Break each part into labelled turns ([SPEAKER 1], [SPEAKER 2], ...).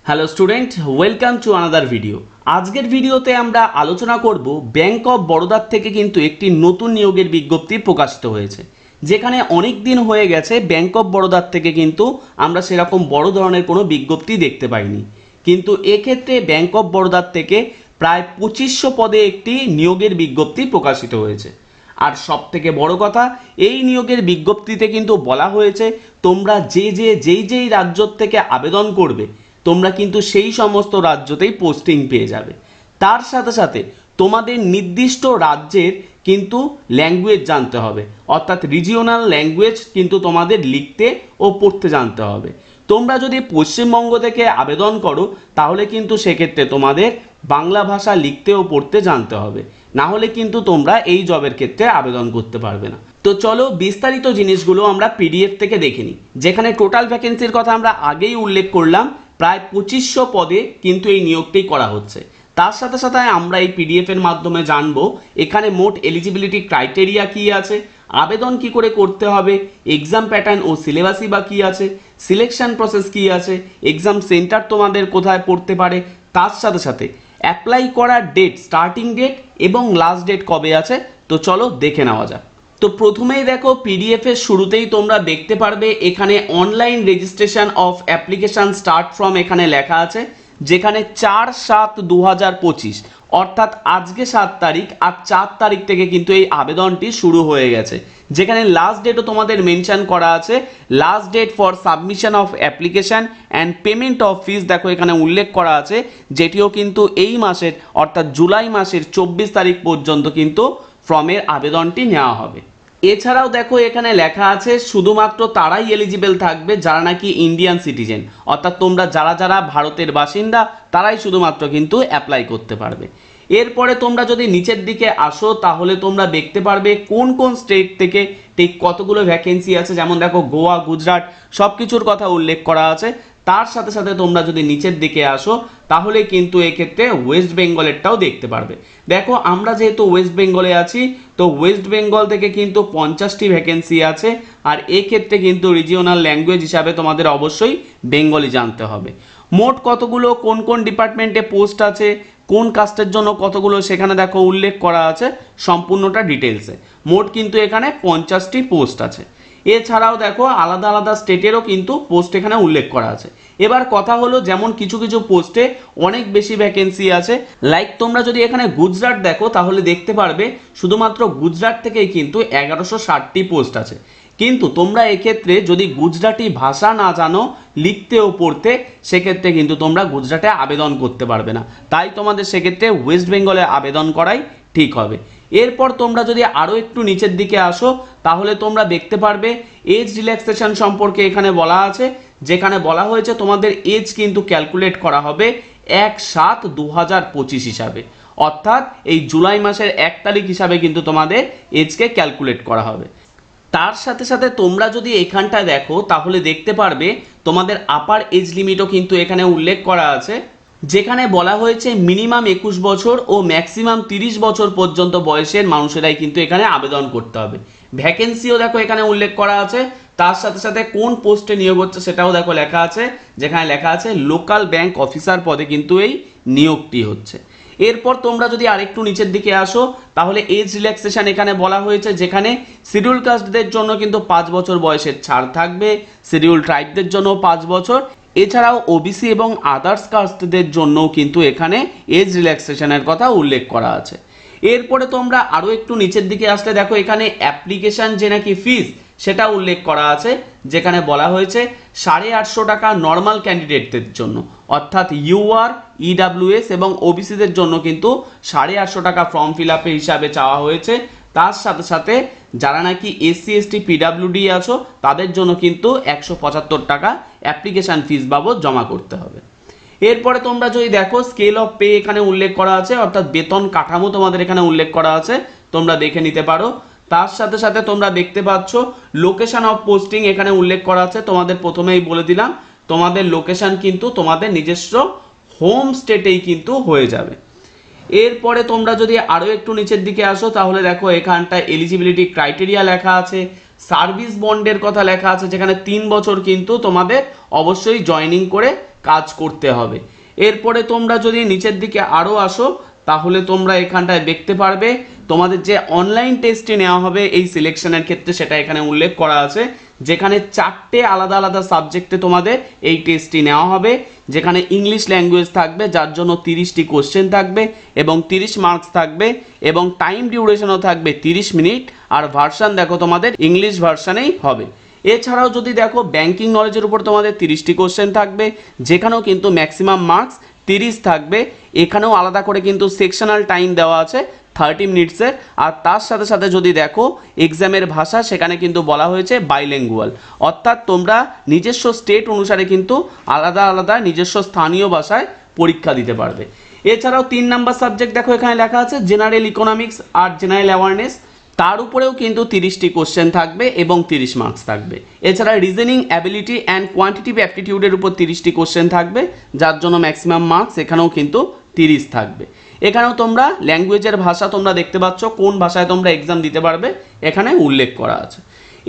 [SPEAKER 1] Hello student, welcome to another video. আজকের ভিডিওতে আমরা আলোচনা করব ব্যাংক অফ বরোদার থেকে কিন্তু একটি নতুন নিয়োগের বিজ্ঞপ্তি প্রকাশিত হয়েছে, যেখানে অনেক দিন হয়ে গেছে ব্যাংক অফ বরোদার থেকে কিন্তু আমরা সেরকম বড় ধরনের কোনো বিজ্ঞপ্তি দেখতে পাইনি। কিন্তু এক্ষেত্রে ব্যাংক অফ বরোদার থেকে প্রায় 2500 পদে একটি নিয়োগের বিজ্ঞপ্তি প্রকাশিত হয়েছে। আর সব থেকে বড় কথা, এই নিয়োগের বিজ্ঞপ্তিতে কিন্তু বলা হয়েছে তোমরা যেই রাজ্য থেকে আবেদন করবে তোমরা কিন্তু সেই সমস্ত রাজ্যতেই পোস্টিং পেয়ে যাবে। তার সাথে সাথে তোমাদের নির্দিষ্ট রাজ্যের কিন্তু ল্যাঙ্গুয়েজ জানতে হবে, অর্থাৎ রিজিওনাল ল্যাঙ্গুয়েজ কিন্তু তোমাদের লিখতে ও পড়তে জানতে হবে। তোমরা যদি পশ্চিমবঙ্গ থেকে আবেদন করো তাহলে কিন্তু সেক্ষেত্রে তোমাদের বাংলা ভাষা লিখতে ও পড়তে জানতে হবে, না হলে কিন্তু তোমরা এই জবের ক্ষেত্রে আবেদন করতে পারবে না। তো চলো বিস্তারিত জিনিসগুলো আমরা পিডিএফ থেকে দেখে নিই, যেখানে টোটাল ভ্যাকেন্সির কথা আমরা আগেই উল্লেখ করলাম। প্রায় 2500 পদে কিন্তু এই নিয়োগটি করা হচ্ছে। তার সাথে সাথে আমরা এই পিডিএফ এর মাধ্যমে জানবো এখানে মোট এলিজিবিলিটি ক্রাইটেরিয়া কি আছে, আবেদন কি করে করতে হবে, এক্সাম প্যাটার্ন ও সিলেবাসই বা কি আছে, সিলেকশন প্রসেস কি আছে, এক্সাম সেন্টার তোমাদের কোথায় পড়তে পারে, তার সাথে সাথে অ্যাপ্লাই করার ডেট, স্টার্টিং ডেট এবং লাস্ট ডেট কবে আছে। তো চলো দেখে নেওয়া যাক। তো প্রথমেই দেখো পিডিএফ এর শুরুতেই তোমরা দেখতে পারবে এখানে online registration of application start from এখানে লেখা আছে, যেখানে 4/7/2025 অর্থাৎ আজকে 7 তারিখ আর 4 তারিখ থেকে কিন্তু এই আবেদনটি শুরু হয়ে গেছে। যেখানে লাস্ট ডেটও তোমাদের মেনশন করা আছে, last date for submission of application and payment of fees দেখো এখানে উল্লেখ করা আছে, যেটিও কিন্তু এই মাসের অর্থাৎ জুলাই মাসের 24 তারিখ পর্যন্ত কিন্তু ফর্মের আবেদনটি নেওয়া হবে। এছাড়াও দেখো এখানে লেখা আছে শুধুমাত্র তারাই এলিজিবল থাকবে যারা নাকি ইন্ডিয়ান সিটিজেন, অর্থাৎ তোমরা যারা ভারতের বাসিন্দা তারাই শুধুমাত্র কিন্তু অ্যাপ্লাই করতে পারবে। এরপরে তোমরা যদি নিচের দিকে আসো তাহলে তোমরা দেখতে পারবে কোন কোন স্টেট থেকে ঠিক কতগুলো ভ্যাকেন্সি আছে। যেমন দেখো গোয়া, গুজরাট সব কিছুর কথা উল্লেখ করা আছে। তার সাথে সাথে তোমরা যদি নিচের দিকে আসো তাহলে কিন্তু এক্ষেত্রে ওয়েস্ট বেঙ্গলেরটাও দেখতে পারবে। দেখো আমরা যেহেতু ওয়েস্ট বেঙ্গলে আছি, তো ওয়েস্ট বেঙ্গল থেকে কিন্তু 50টি ভ্যাকেন্সি আছে। আর এক্ষেত্রে কিন্তু রিজিওনাল ল্যাঙ্গুয়েজ হিসাবে তোমাদের অবশ্যই বেঙ্গলি জানতে হবে। মোট কতগুলো কোন কোন ডিপার্টমেন্টে পোস্ট আছে, কোন কাস্টের জন্য কতগুলো সেখানে দেখো উল্লেখ করা আছে সম্পূর্ণটা ডিটেলসে। মোট কিন্তু এখানে 50টি পোস্ট আছে। এছাড়াও দেখো আলাদা আলাদা স্টেটেরও কিন্তু পোস্ট এখানে উল্লেখ করা আছে। এবার কথা হলো, যেমন কিছু কিছু পোস্টে অনেক বেশি ভ্যাকেন্সি আছে। লাইক তোমরা যদি এখানে গুজরাট দেখো তাহলে দেখতে পারবে শুধুমাত্র গুজরাট থেকেই কিন্তু 1160টি পোস্ট আছে। কিন্তু তোমরা এক্ষেত্রে যদি গুজরাটি ভাষা না জানো লিখতে ও পড়তে, সেক্ষেত্রে কিন্তু তোমরা গুজরাটে আবেদন করতে পারবে না। তাই তোমাদের সেক্ষেত্রে ওয়েস্ট বেঙ্গলে আবেদন করাই ঠিক হবে। এরপর তোমরা যদি আরও একটু নিচের দিকে আসো তাহলে তোমরা দেখতে পারবে এজ রিল্যাক্সেশন সম্পর্কে এখানে বলা আছে, যেখানে বলা হয়েছে তোমাদের এজ কিন্তু ক্যালকুলেট করা হবে 1/7/2025 হিসাবে, অর্থাৎ এই জুলাই মাসের 1 তারিখ হিসাবে কিন্তু তোমাদের এজকে ক্যালকুলেট করা হবে। তার সাথে সাথে তোমরা যদি এখানটা দেখো তাহলে দেখতে পারবে তোমাদের আপার এজ লিমিটও কিন্তু এখানে উল্লেখ করা আছে, যেখানে বলা হয়েছে মিনিমাম 21 বছর ও ম্যাক্সিমাম 30 বছর পর্যন্ত বয়সের মানুষেরাই কিন্তু এখানে আবেদন করতে হবে। ভ্যাকেন্সিও দেখো এখানে উল্লেখ করা আছে। তার সাথে সাথে কোন পোস্টে নিয়োগ হচ্ছে সেটাও দেখো লেখা আছে, যেখানে লেখা আছে লোকাল ব্যাংক অফিসার পদে কিন্তু এই নিয়োগটি হচ্ছে। এরপর তোমরা যদি আরেকটু নিচের দিকে আসো তাহলে এজ রিল্যাক্সেশন এখানে বলা হয়েছে, যেখানে শিডিউল কাস্টদের জন্য কিন্তু 5 বছর বয়সের ছাড় থাকবে, শিডিউল ট্রাইবদের জন্য 5 বছর। এছাড়াও ওবিসি এবং আদার্স কাস্টদের জন্যও কিন্তু এখানে এজ রিল্যাক্সেশনের কথা উল্লেখ করা আছে। এরপরে তোমরা আরও একটু নিচের দিকে আসলে দেখো এখানে অ্যাপ্লিকেশন যে নাকি ফিস সেটা উল্লেখ করা আছে, যেখানে বলা হয়েছে 850 টাকা নর্মাল ক্যান্ডিডেটদের জন্য, অর্থাৎ ইউআর, ইডাব্লিউএস এবং ওবিসিদের জন্য কিন্তু 850 টাকা ফর্ম ফিল আপের হিসাবে চাওয়া হয়েছে। তার সাথে সাথে যারা নাকি এসসি এসটি পিডাব্লিউডি আছো তাদের জন্য কিন্তু 175 টাকা অ্যাপ্লিকেশান ফিস বাবদ জমা করতে হবে। এরপরে তোমরা যদি দেখো স্কেল অফ পে এখানে উল্লেখ করা আছে, অর্থাৎ বেতন কাঠামো তোমাদের এখানে উল্লেখ করা আছে, তোমরা দেখে নিতে পারো। তার সাথে সাথে তোমরা দেখতে পাচ্ছ লোকেশন অফ পোস্টিং এখানে উল্লেখ করা আছে। তোমাদের প্রথমেই বলে দিলাম তোমাদের লোকেশন কিন্তু তোমাদের নিজস্ব হোম স্টেটেই কিন্তু হয়ে যাবে। এরপরে তোমরা যদি আরও একটু নিচের দিকে আসো তাহলে দেখো এখানটা এলিজিবিলিটি ক্রাইটেরিয়া লেখা আছে, সার্ভিস বন্ডের কথা লেখা আছে, যেখানে 3 বছর কিন্তু তোমাদের অবশ্যই জয়েনিং করে কাজ করতে হবে। এরপরে তোমরা যদি নিচের দিকে আরও আসো তাহলে তোমরা এখানটায় দেখতে পারবে তোমাদের যে অনলাইন টেস্টটি নেওয়া হবে এই সিলেকশনের ক্ষেত্রে সেটা এখানে উল্লেখ করা আছে, যেখানে 4টে আলাদা আলাদা সাবজেক্টে তোমাদের এই টেস্টটি নেওয়া হবে, যেখানে ইংলিশ ল্যাঙ্গুয়েজ থাকবে যার জন্য 30টি কোশ্চেন থাকবে এবং 30 মার্কস থাকবে এবং টাইম ডিউরেশনও থাকবে 30 মিনিট। আর ভার্সান দেখো তোমাদের ইংলিশ ভার্সানেই হবে। এছাড়াও যদি দেখো ব্যাংকিং নলেজের উপর তোমাদের 30টি কোশ্চেন থাকবে, যেখানেও কিন্তু ম্যাক্সিমাম মার্কস 30 থাকবে। এখানেও আলাদা করে কিন্তু সেকশনাল টাইম দেওয়া আছে 30 মিনিটসের। আর তার সাথে সাথে যদি দেখো এক্সামের ভাষা সেখানে কিন্তু বলা হয়েছে বাইল্যাঙ্গুয়াল, অর্থাৎ তোমরা নিজস্ব স্টেট অনুসারে কিন্তু আলাদা আলাদা নিজস্ব স্থানীয় ভাষায় পরীক্ষা দিতে পারবে। এছাড়াও 3 নাম্বার সাবজেক্ট দেখো এখানে লেখা আছে জেনারেল ইকোনমিক্স আর জেনারেল অ্যাওয়ারনেস, তার উপরেও কিন্তু 30টি কোশ্চেন থাকবে এবং 30 মার্কস থাকবে। এছাড়া রিজনিং অ্যাবিলিটি অ্যান্ড কোয়ান্টিটিভ অ্যাপটিটিউডের উপর 30টি কোশ্চেন থাকবে, যার জন্য ম্যাক্সিমাম মার্কস এখানেও কিন্তু 30 থাকবে। এখানেও তোমরা ল্যাঙ্গুয়েজের ভাষা তোমরা দেখতে পাচ্ছ, কোন ভাষায় তোমরা এক্সাম দিতে পারবে এখানে উল্লেখ করা আছে।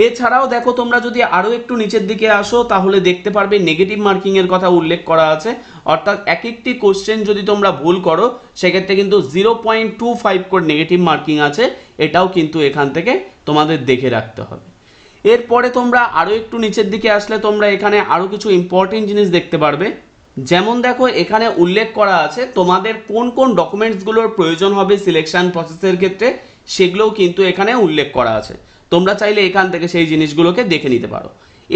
[SPEAKER 1] এছাড়াও দেখো তোমরা যদি আরও একটু নিচের দিকে আসো তাহলে দেখতে পারবে নেগেটিভ মার্কিংয়ের কথা উল্লেখ করা আছে, অর্থাৎ এক একটি কোশ্চেন যদি তোমরা ভুল করো সেক্ষেত্রে কিন্তু 0.25 করে নেগেটিভ মার্কিং আছে, এটাও কিন্তু এখান থেকে তোমাদের দেখে রাখতে হবে। এরপরে তোমরা আরও একটু নিচের দিকে আসলে তোমরা এখানে আরও কিছু ইম্পর্টেন্ট জিনিস দেখতে পারবে, যেমন দেখো এখানে উল্লেখ করা আছে তোমাদের কোন কোন ডকুমেন্টসগুলোর প্রয়োজন হবে সিলেকশন প্রসেসের ক্ষেত্রে, সেগুলোও কিন্তু এখানে উল্লেখ করা আছে। তোমরা চাইলে এখান থেকে সেই জিনিসগুলোকে দেখে নিতে পারো।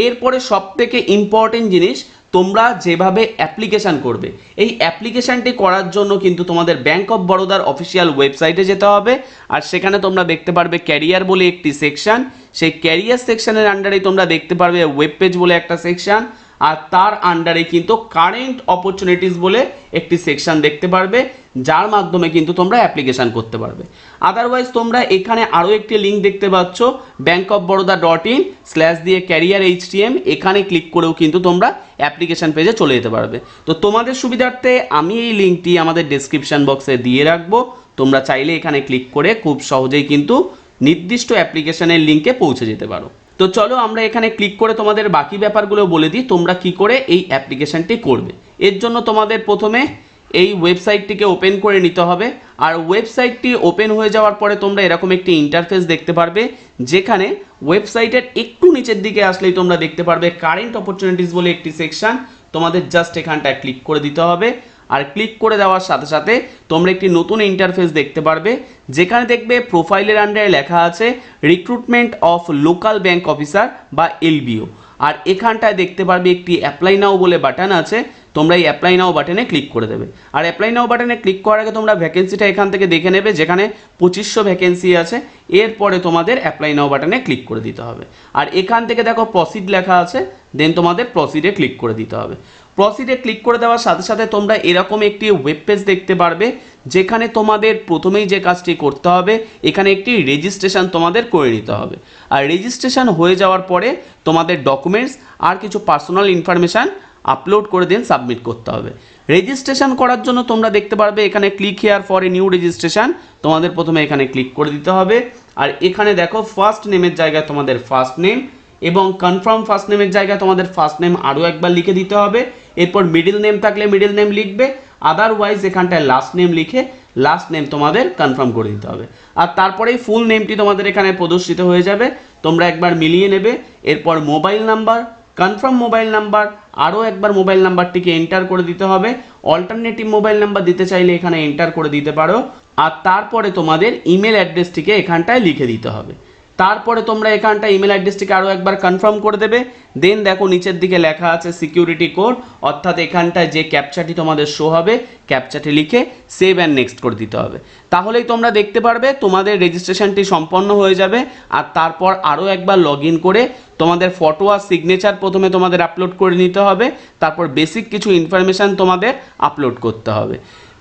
[SPEAKER 1] এরপরে সবথেকে ইম্পর্টেন্ট জিনিস, তোমরা যেভাবে অ্যাপ্লিকেশান করবে, এই অ্যাপ্লিকেশানটি করার জন্য কিন্তু তোমাদের ব্যাংক অফ বরোদার অফিসিয়াল ওয়েবসাইটে যেতে হবে। আর সেখানে তোমরা দেখতে পারবে ক্যারিয়ার বলে একটি সেকশন, সেই ক্যারিয়ার সেকশনের আন্ডারেই তোমরা দেখতে পারবে ওয়েব পেজ বলে একটা সেকশন, আর তার আন্ডারে কিন্তু কারেন্ট অপরচুনিটিস বলে একটি সেকশন দেখতে পারবে, যার মাধ্যমে কিন্তু তোমরা অ্যাপ্লিকেশান করতে পারবে। আদারওয়াইজ তোমরা এখানে আরও একটি লিঙ্ক দেখতে পাচ্ছ bankofbaroda.in/ক্যারিয়ার HTM, এখানে ক্লিক করেও কিন্তু তোমরা অ্যাপ্লিকেশান পেজে চলে যেতে পারবে। তো তোমাদের সুবিধার্থে আমি এই লিঙ্কটি আমাদের ডেসক্রিপশন বক্সে দিয়ে রাখবো, তোমরা চাইলে এখানে ক্লিক করে খুব সহজেই কিন্তু নির্দিষ্ট অ্যাপ্লিকেশানের লিঙ্কে পৌঁছে যেতে পারো। তো চলো আমরা এখানে ক্লিক করে তোমাদের বাকি ব্যাপারগুলো বলে দিই তোমরা কি করে এই অ্যাপ্লিকেশানটি করবে। এর জন্য তোমাদের প্রথমে এই ওয়েবসাইটটিকে ওপেন করে নিতে হবে। আর ওয়েবসাইটটি ওপেন হয়ে যাওয়ার পরে তোমরা এরকম একটি ইন্টারফেস দেখতে পারবে, যেখানে ওয়েবসাইটের একটু নিচের দিকে আসলেই তোমরা দেখতে পারবে কারেন্ট অপরচুনিটিস বলে একটি সেকশন। তোমাদের জাস্ট এখানটায় ক্লিক করে দিতে হবে। আর ক্লিক করে দেওয়ার সাথে সাথে তোমরা একটি নতুন ইন্টারফেস দেখতে পারবে, যেখানে দেখবে প্রোফাইলের আন্ডারে লেখা আছে recruitment of local bank officer বা LBO। আর এখানটায় দেখতে পারবে একটি অ্যাপ্লাই নাও বলে বাটন আছে, তোমরা এই অ্যাপ্লাই নাও বাটনে ক্লিক করে দেবে। আর অ্যাপ্লাই নাও বাটনে ক্লিক করার আগে তোমরা ভ্যাকেন্সিটা এখান থেকে দেখে নেবে, যেখানে 2500 ভ্যাকেন্সি আছে। এরপরে তোমাদের অ্যাপ্লাই নাও বাটনে ক্লিক করে দিতে হবে। আর এখান থেকে দেখো প্রসিড লেখা আছে, দেন তোমাদের প্রসিডে ক্লিক করে দিতে হবে। প্রসিডে ক্লিক করে দেওয়ার সাথে সাথে তোমরা এরকম একটি ওয়েব পেজ দেখতে পারবে, যেখানে তোমাদের প্রথমেই যে কাজটি করতে হবে এখানে একটি রেজিস্ট্রেশন তোমাদের করে নিতে হবে। আর রেজিস্ট্রেশন হয়ে যাওয়ার পরে তোমাদের ডকুমেন্টস আর কিছু পার্সোনাল ইনফরমেশান আপলোড করে দেন সাবমিট করতে হবে। রেজিস্ট্রেশন করার জন্য তোমরা দেখতে পারবে এখানে click here for a new registration, তোমাদের প্রথমে এখানে ক্লিক করে দিতে হবে। আর এখানে দেখো ফার্স্ট নেমের জায়গায় তোমাদের ফার্স্ট নেম এবং কনফার্ম ফার্স্ট নেমের জায়গায় তোমাদের ফার্স্ট নেম আরও একবার লিখে দিতে হবে। এরপর মিডল নেম থাকলে মিডল নেম লিখবে, আদারওয়াইজ এখানটায় লাস্ট নেম লিখে লাস্ট নেম তোমাদের কনফার্ম করে দিতে হবে। আর তারপরেই ফুল নেমটি তোমাদের এখানে প্রদর্শিত হয়ে যাবে, তোমরা একবার মিলিয়ে নেবে। এরপর mobile number, confirm mobile number, আরও একবার মোবাইল নাম্বারটিকে এন্টার করে দিতে হবে। অল্টারনেটিভ মোবাইল নাম্বার দিতে চাইলে এখানে এন্টার করে দিতে পারো। আর তারপরে তোমাদের ইমেল অ্যাড্রেসটিকে এখানটায় লিখে দিতে হবে। তারপরে তোমরা এখানটা ইমেল অ্যাড্রেসটিকে আরও একবার কনফার্ম করে দেবে। দেন দেখো নিচের দিকে লেখা আছে সিকিউরিটি কোড, অর্থাৎ এখানটায় যে ক্যাপচাটি তোমাদের শো হবে ক্যাপচাটি লিখে সেভ অ্যান্ড নেক্সট করে দিতে হবে। তাহলেই তোমরা দেখতে পারবে তোমাদের রেজিস্ট্রেশনটি সম্পন্ন হয়ে যাবে। আর তারপর আরও একবার লগ ইন করে তোমাদের ফটো আর সিগনেচার প্রথমে তোমাদের আপলোড করে নিতে হবে। তারপর বেসিক কিছু ইনফরমেশান তোমাদের আপলোড করতে হবে।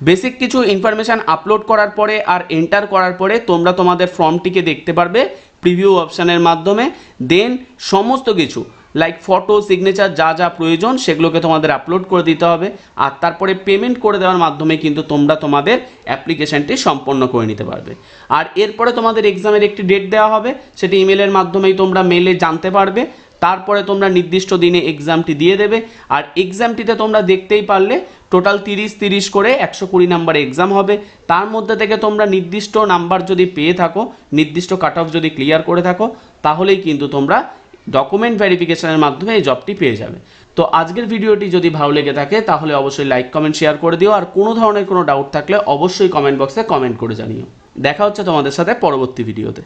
[SPEAKER 1] বেসিক কিছু ইনফরমেশান আপলোড করার পরে আর এন্টার করার পরে তোমরা তোমাদের ফর্মটিকে দেখতে পারবে প্রিভিউ অপশানের মাধ্যমে। দেন সমস্ত কিছু লাইক ফটো সিগনেচার যা যা প্রয়োজন সেগুলোকে তোমাদের আপলোড করে দিতে হবে। আর তারপরে পেমেন্ট করে দেওয়ার মাধ্যমে কিন্তু তোমরা তোমাদের অ্যাপ্লিকেশানটি সম্পন্ন করে নিতে পারবে। আর এরপরে তোমাদের এক্সামের একটি ডেট দেওয়া হবে, সেটি ইমেলের মাধ্যমেই তোমরা মেলে জানতে পারবে। তারপরে তোমরা নির্দিষ্ট দিনে এক্সামটি দিয়ে দেবে। আর এক্সামটিতে তোমরা দেখতেই পারলে টোটাল 30 করে 120 নাম্বার এক্সাম হবে। তার মধ্যে থেকে তোমরা নির্দিষ্ট নাম্বার যদি পেয়ে থাকো, নির্দিষ্ট কাট অফ যদি ক্লিয়ার করে থাকো, তাহলেই কিন্তু তোমরা ডকুমেন্ট ভেরিফিকেশনের মাধ্যমে এই জবটি পেয়ে যাবে। তো আজকের ভিডিওটি যদি ভালো লেগে থাকে তাহলে অবশ্যই লাইক কমেন্ট শেয়ার করে দিও। আর কোনো ধরনের কোনো ডাউট থাকলে অবশ্যই কমেন্ট বক্সে কমেন্ট করে জানিও। দেখা হচ্ছে তোমাদের সাথে পরবর্তী ভিডিওতে।